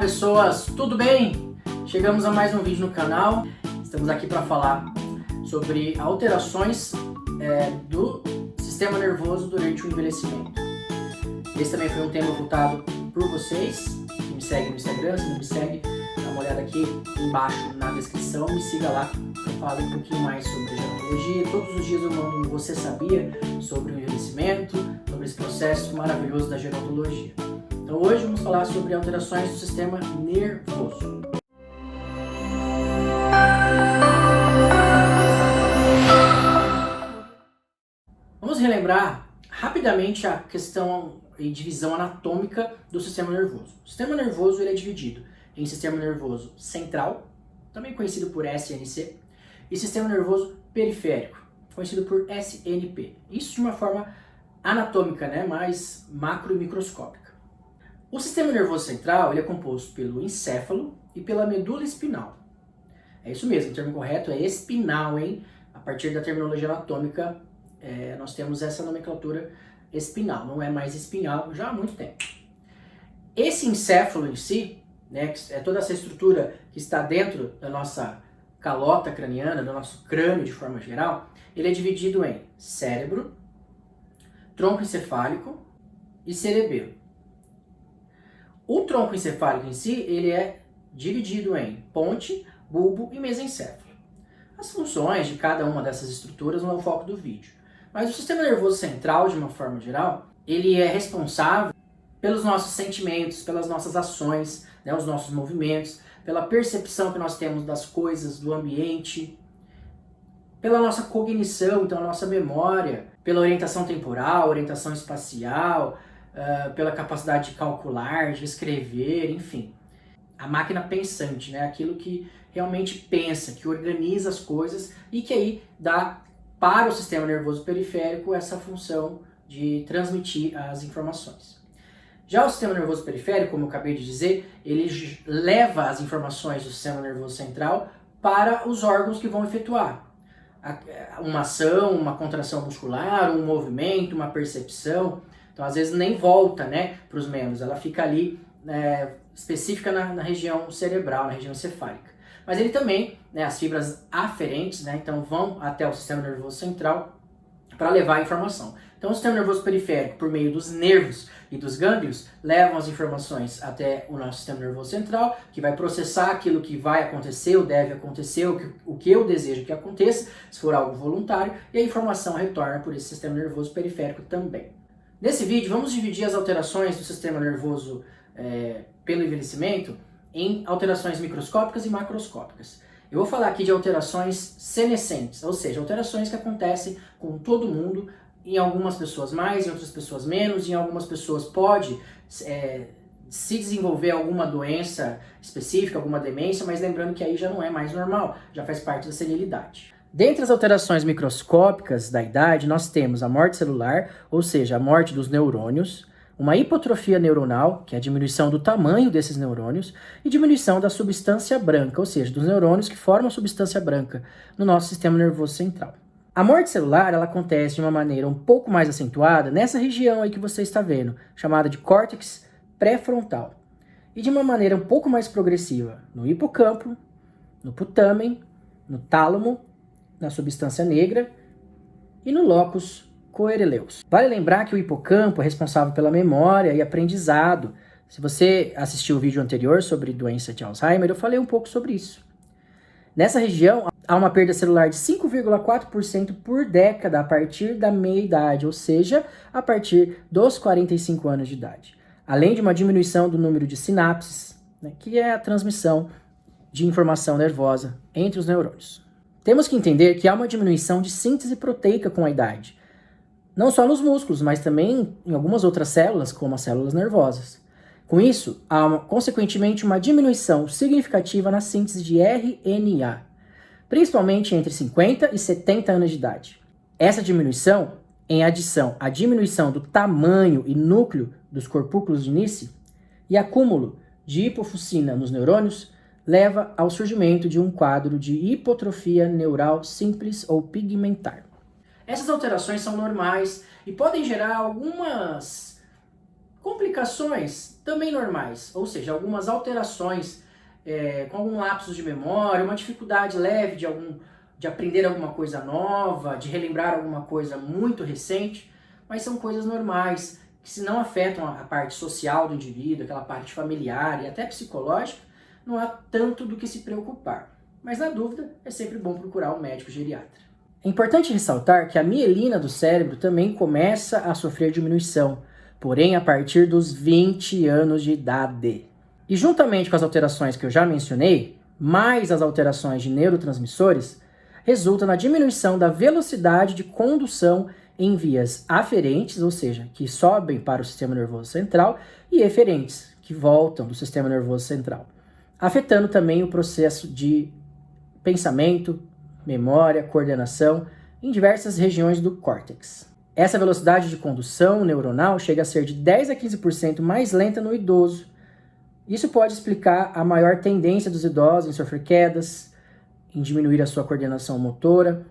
pessoas, tudo bem? Chegamos a mais um vídeo no canal. Estamos aqui para falar sobre alterações do sistema nervoso durante o envelhecimento. Esse também foi um tema voltado por vocês que me seguem no Instagram. Se não me segue, dá uma olhada aqui embaixo na descrição, me siga lá. Eu falo um pouquinho mais sobre a gerontologia. Todos os dias eu mando um Você Sabia sobre o envelhecimento, sobre esse processo maravilhoso da gerontologia. Então hoje vamos falar sobre alterações do sistema nervoso. Vamos relembrar rapidamente a questão e divisão anatômica do sistema nervoso. O sistema nervoso ele é dividido em sistema nervoso central, também conhecido por SNC, e sistema nervoso periférico, conhecido por SNP. Isso de uma forma anatômica, mais macro e microscópica. O sistema nervoso central ele é composto pelo encéfalo e pela medula espinal. É isso mesmo, o termo correto é espinal, hein? A partir da terminologia anatômica, nós temos essa nomenclatura espinal, não é mais espinhal já há muito tempo. Esse encéfalo em si, é toda essa estrutura que está dentro da nossa calota craniana, do nosso crânio de forma geral, ele é dividido em cérebro, tronco encefálico e cerebelo. O tronco encefálico em si, ele é dividido em ponte, bulbo e mesencéfalo. As funções de cada uma dessas estruturas não é o foco do vídeo. Mas o sistema nervoso central, de uma forma geral, ele é responsável pelos nossos sentimentos, pelas nossas ações, os nossos movimentos, pela percepção que nós temos das coisas, do ambiente, pela nossa cognição, então a nossa memória, pela orientação temporal, orientação espacial, pela capacidade de calcular, de escrever, enfim. A máquina pensante, aquilo que realmente pensa, que organiza as coisas e que aí dá para o sistema nervoso periférico essa função de transmitir as informações. Já o sistema nervoso periférico, como eu acabei de dizer, ele leva as informações do sistema nervoso central para os órgãos que vão efetuar uma ação, uma contração muscular, um movimento, uma percepção. Então, às vezes, nem volta para os membros, ela fica ali específica na região cerebral, na região encefálica. Mas ele também, as fibras aferentes, então vão até o sistema nervoso central para levar a informação. Então, o sistema nervoso periférico, por meio dos nervos e dos gânglios, levam as informações até o nosso sistema nervoso central, que vai processar aquilo que vai acontecer ou deve acontecer, o que eu desejo que aconteça, se for algo voluntário, e a informação retorna por esse sistema nervoso periférico também. Nesse vídeo, vamos dividir as alterações do sistema nervoso pelo envelhecimento em alterações microscópicas e macroscópicas. Eu vou falar aqui de alterações senescentes, ou seja, alterações que acontecem com todo mundo, em algumas pessoas mais, em outras pessoas menos, em algumas pessoas pode se desenvolver alguma doença específica, alguma demência, mas lembrando que aí já não é mais normal, já faz parte da senilidade. Dentre as alterações microscópicas da idade, nós temos a morte celular, ou seja, a morte dos neurônios, uma hipotrofia neuronal, que é a diminuição do tamanho desses neurônios, e diminuição da substância branca, ou seja, dos neurônios que formam a substância branca no nosso sistema nervoso central. A morte celular ela acontece de uma maneira um pouco mais acentuada nessa região aí que você está vendo, chamada de córtex pré-frontal, e de uma maneira um pouco mais progressiva no hipocampo, no putamen, no tálamo, na substância negra e no locus coeruleus. Vale lembrar que o hipocampo é responsável pela memória e aprendizado. Se você assistiu o vídeo anterior sobre doença de Alzheimer, eu falei um pouco sobre isso. Nessa região, há uma perda celular de 5,4% por década a partir da meia-idade, ou seja, a partir dos 45 anos de idade. Além de uma diminuição do número de sinapses, que é a transmissão de informação nervosa entre os neurônios. Temos que entender que há uma diminuição de síntese proteica com a idade. Não só nos músculos, mas também em algumas outras células, como as células nervosas. Com isso, há consequentemente uma diminuição significativa na síntese de RNA, principalmente entre 50 e 70 anos de idade. Essa diminuição, em adição à diminuição do tamanho e núcleo dos corpúsculos de Nice e acúmulo de hipofuscina nos neurônios, leva ao surgimento de um quadro de hipotrofia neural simples ou pigmentar. Essas alterações são normais e podem gerar algumas Complicações também normais, ou seja, algumas alterações com algum lapso de memória, uma dificuldade leve de aprender alguma coisa nova, de relembrar alguma coisa muito recente, mas são coisas normais, que se não afetam a parte social do indivíduo, aquela parte familiar e até psicológica, não há tanto do que se preocupar. Mas na dúvida, é sempre bom procurar um médico geriatra. É importante ressaltar que a mielina do cérebro também começa a sofrer diminuição, porém a partir dos 20 anos de idade. E juntamente com as alterações que eu já mencionei, mais as alterações de neurotransmissores, resulta na diminuição da velocidade de condução em vias aferentes, ou seja, que sobem para o sistema nervoso central, e eferentes, que voltam do sistema nervoso central, afetando também o processo de pensamento, memória, coordenação em diversas regiões do córtex. Essa velocidade de condução neuronal chega a ser de 10 a 15% mais lenta no idoso. Isso pode explicar a maior tendência dos idosos em sofrer quedas, em diminuir a sua coordenação motora,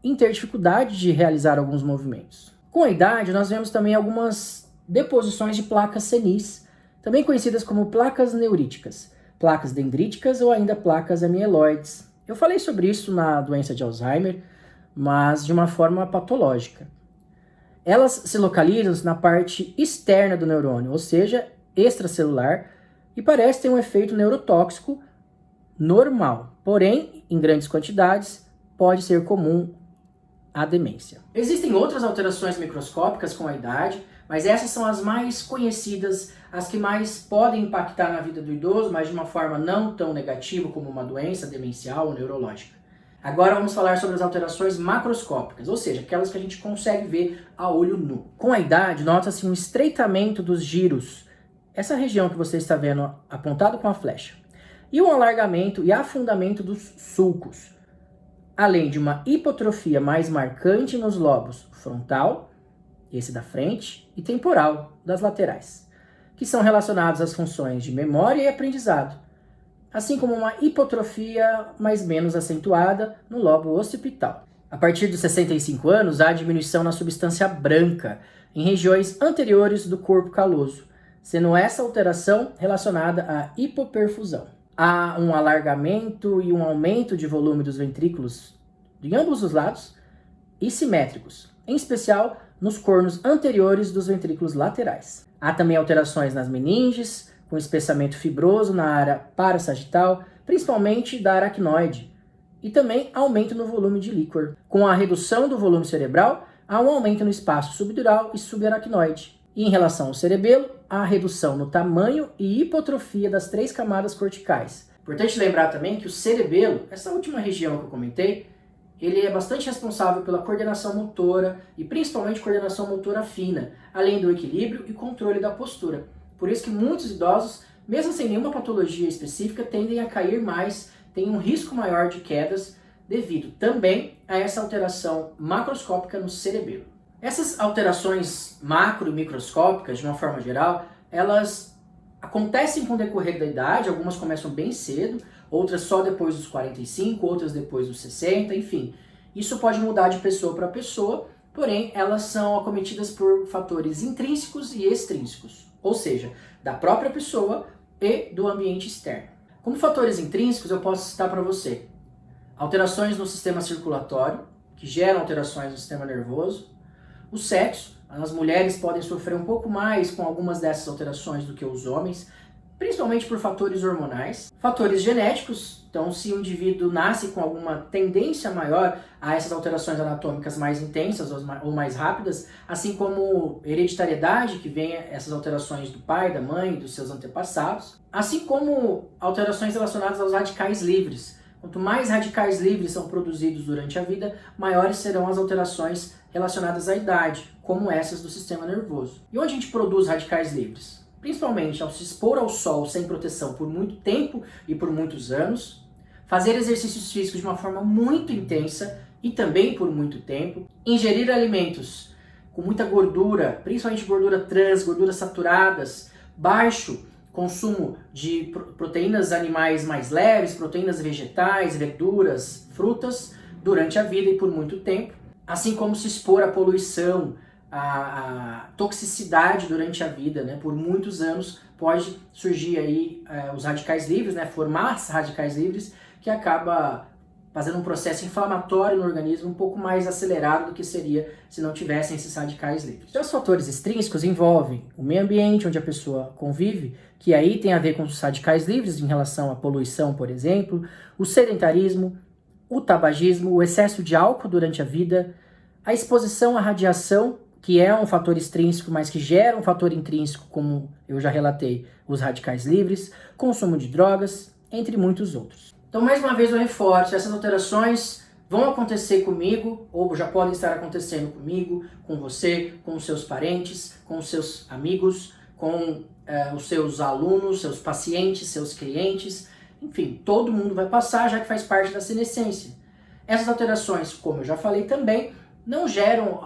em ter dificuldade de realizar alguns movimentos. Com a idade, nós vemos também algumas deposições de placas senis, também conhecidas como placas neuríticas, placas dendríticas ou ainda placas amiloides. Eu falei sobre isso na doença de Alzheimer, mas de uma forma patológica. Elas se localizam na parte externa do neurônio, ou seja, extracelular, e parecem ter um efeito neurotóxico normal, porém, em grandes quantidades, pode ser comum a demência. Existem outras alterações microscópicas com a idade, mas essas são as mais conhecidas, as que mais podem impactar na vida do idoso, mas de uma forma não tão negativa como uma doença demencial ou neurológica. Agora vamos falar sobre as alterações macroscópicas, ou seja, aquelas que a gente consegue ver a olho nu. Com a idade, nota-se um estreitamento dos giros, essa região que você está vendo apontado com a flecha, e um alargamento e afundamento dos sulcos, além de uma hipotrofia mais marcante nos lobos frontal, esse da frente, e temporal, das laterais, que são relacionados às funções de memória e aprendizado, assim como uma hipotrofia mais menos acentuada no lobo occipital. A partir dos 65 anos, há diminuição na substância branca em regiões anteriores do corpo caloso, sendo essa alteração relacionada à hipoperfusão. Há um alargamento e um aumento de volume dos ventrículos de ambos os lados e simétricos, em especial nos cornos anteriores dos ventrículos laterais. Há também alterações nas meninges, com espessamento fibroso na área parassagital, principalmente da aracnoide, e também aumento no volume de líquor. Com a redução do volume cerebral, há um aumento no espaço subdural e subaracnoide. E em relação ao cerebelo, há redução no tamanho e hipotrofia das 3 camadas corticais. Importante lembrar também que o cerebelo, essa última região que eu comentei, ele é bastante responsável pela coordenação motora e principalmente coordenação motora fina, além do equilíbrio e controle da postura. Por isso que muitos idosos, mesmo sem nenhuma patologia específica, tendem a cair mais, têm um risco maior de quedas devido também a essa alteração macroscópica no cerebelo. Essas alterações macro e microscópicas, de uma forma geral, elas acontecem com o decorrer da idade, algumas começam bem cedo, outras só depois dos 45, outras depois dos 60, enfim. Isso pode mudar de pessoa para pessoa, porém elas são acometidas por fatores intrínsecos e extrínsecos, ou seja, da própria pessoa e do ambiente externo. Como fatores intrínsecos, eu posso citar para você alterações no sistema circulatório, que geram alterações no sistema nervoso, o sexo, as mulheres podem sofrer um pouco mais com algumas dessas alterações do que os homens, principalmente por fatores hormonais. Fatores genéticos, então se o indivíduo nasce com alguma tendência maior a essas alterações anatômicas mais intensas ou mais rápidas, assim como hereditariedade, que vem essas alterações do pai, da mãe, dos seus antepassados, assim como alterações relacionadas aos radicais livres. Quanto mais radicais livres são produzidos durante a vida, maiores serão as alterações relacionadas à idade, como essas do sistema nervoso. E onde a gente produz radicais livres? Principalmente ao se expor ao sol sem proteção por muito tempo e por muitos anos, fazer exercícios físicos de uma forma muito intensa e também por muito tempo, ingerir alimentos com muita gordura, principalmente gordura trans, gorduras saturadas, baixo consumo de proteínas animais mais leves, proteínas vegetais, verduras, frutas, durante a vida e por muito tempo, assim como se expor à poluição, a toxicidade durante a vida, né? Por muitos anos pode surgir aí os radicais livres, né? Formar radicais livres, que acaba fazendo um processo inflamatório no organismo um pouco mais acelerado do que seria se não tivessem esses radicais livres. Então, os fatores extrínsecos envolvem o meio ambiente onde a pessoa convive, que aí tem a ver com os radicais livres em relação à poluição, por exemplo, o sedentarismo, o tabagismo, o excesso de álcool durante a vida, a exposição à radiação, que é um fator extrínseco, mas que gera um fator intrínseco, como eu já relatei, os radicais livres, consumo de drogas, entre muitos outros. Então, mais uma vez eu reforço, essas alterações vão acontecer comigo, ou já podem estar acontecendo comigo, com você, com os seus parentes, com os seus amigos, com os seus alunos, seus pacientes, seus clientes, enfim, todo mundo vai passar, já que faz parte da senescência. Essas alterações, como eu já falei também, não geram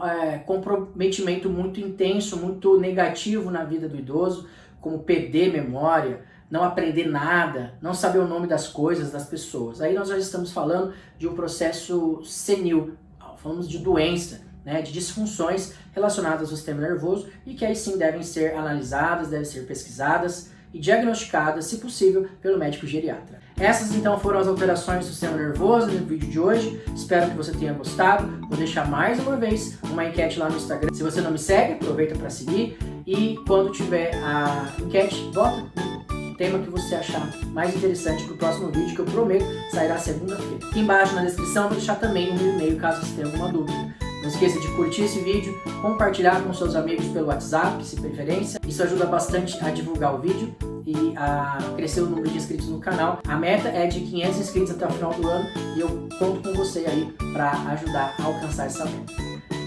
comprometimento muito intenso, muito negativo na vida do idoso, como perder memória, não aprender nada, não saber o nome das coisas, das pessoas. Aí nós já estamos falando de um processo senil, falamos de doença, né, de disfunções relacionadas ao sistema nervoso e que aí sim devem ser analisadas, devem ser pesquisadas e diagnosticadas, se possível, pelo médico geriatra. Essas então foram as alterações do sistema nervoso no vídeo de hoje. Espero que você tenha gostado. Vou deixar mais uma vez uma enquete lá no Instagram. Se você não me segue, aproveita para seguir e quando tiver a enquete, bota o tema que você achar mais interessante para o próximo vídeo, que eu prometo sairá segunda-feira. Aqui embaixo na descrição vou deixar também o meu e-mail caso você tenha alguma dúvida. Não esqueça de curtir esse vídeo, compartilhar com seus amigos pelo WhatsApp, se preferência. Isso ajuda bastante a divulgar o vídeo e a crescer o número de inscritos no canal. A meta é de 500 inscritos até o final do ano e eu conto com você aí para ajudar a alcançar essa meta.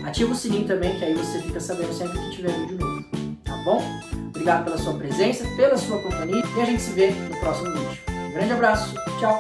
Ativa o sininho também, que aí você fica sabendo sempre que tiver vídeo novo, tá bom? Obrigado pela sua presença, pela sua companhia e a gente se vê no próximo vídeo. Um grande abraço, tchau!